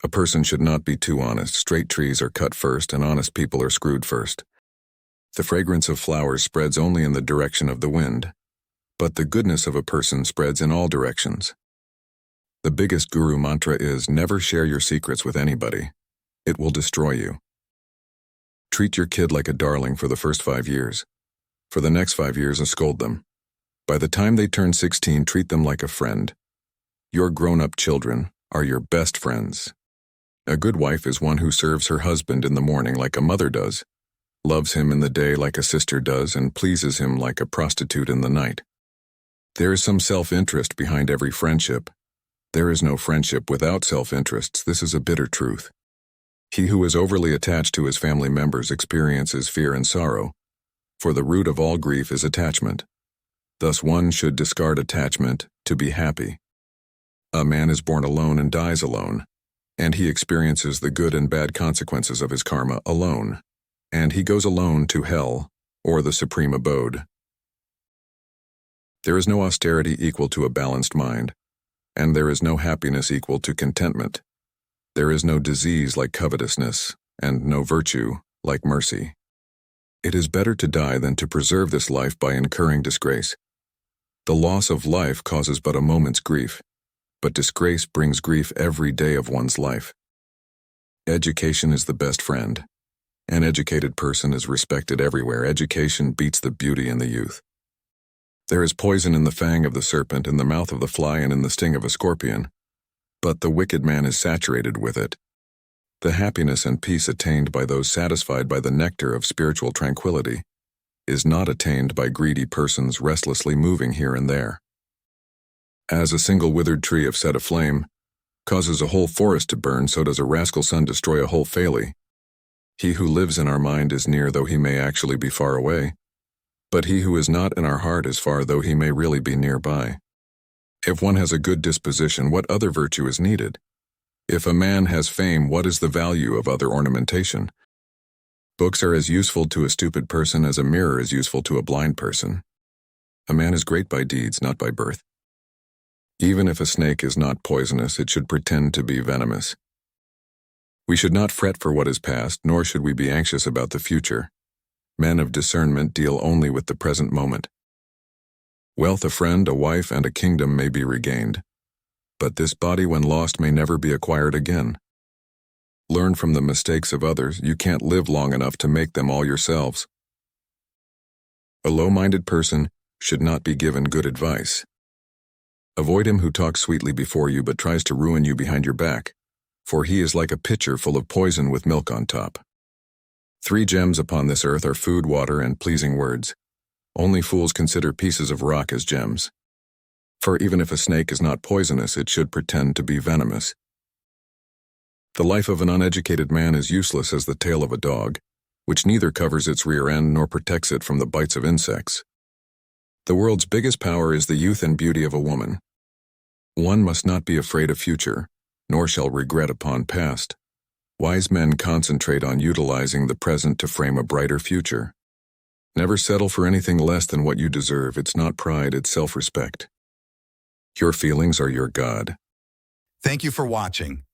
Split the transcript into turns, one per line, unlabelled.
A person should not be too honest. Straight trees are cut first, and honest people are screwed first. The fragrance of flowers spreads only in the direction of the wind, but the goodness of a person spreads in all directions. The biggest guru mantra is, never share your secrets with anybody. It will destroy you. Treat your kid like a darling for the first 5 years. For the next 5 years, scold them. By the time they turn 16, treat them like a friend. Your grown-up children are your best friends. A good wife is one who serves her husband in the morning like a mother does, loves him in the day like a sister does, and pleases him like a prostitute in the night. There is some self-interest behind every friendship. There is no friendship without self-interests. This is a bitter truth. He who is overly attached to his family members experiences fear and sorrow, for the root of all grief is attachment. Thus one should discard attachment to be happy. A man is born alone and dies alone, and he experiences the good and bad consequences of his karma alone, and he goes alone to hell, or the supreme abode. There is no austerity equal to a balanced mind, and there is no happiness equal to contentment. There is no disease like covetousness, and no virtue like mercy. It is better to die than to preserve this life by incurring disgrace. The loss of life causes but a moment's grief, but disgrace brings grief every day of one's life. Education is the best friend. An educated person is respected everywhere. Education beats the beauty in the youth. There is poison in the fang of the serpent, in the mouth of the fly, and in the sting of a scorpion, but the wicked man is saturated with it. The happiness and peace attained by those satisfied by the nectar of spiritual tranquility is not attained by greedy persons restlessly moving here and there. As a single withered tree, if set aflame, causes a whole forest to burn, so does a rascal sun destroy a whole family. He who lives in our mind is near, though he may actually be far away. But he who is not in our heart is far, though he may really be nearby. If one has a good disposition, what other virtue is needed? If a man has fame, what is the value of other ornamentation? Books are as useful to a stupid person as a mirror is useful to a blind person. A man is great by deeds, not by birth. Even if a snake is not poisonous, it should pretend to be venomous. We should not fret for what is past, nor should we be anxious about the future. Men of discernment deal only with the present moment. Wealth, a friend, a wife, and a kingdom may be regained, but this body, when lost, may never be acquired again. Learn from the mistakes of others. You can't live long enough to make them all yourselves. A low-minded person should not be given good advice. Avoid him who talks sweetly before you but tries to ruin you behind your back, for he is like a pitcher full of poison with milk on top. 3 gems upon this earth are food, water, and pleasing words. Only fools consider pieces of rock as gems. For even if a snake is not poisonous, it should pretend to be venomous. The life of an uneducated man is useless as the tail of a dog, which neither covers its rear end nor protects it from the bites of insects. The world's biggest power is the youth and beauty of a woman. One must not be afraid of future, nor shall regret upon past. Wise men concentrate on utilizing the present to frame a brighter future. Never settle for anything less than what you deserve. It's not pride, it's self-respect. Your feelings are your God.
Thank you for watching.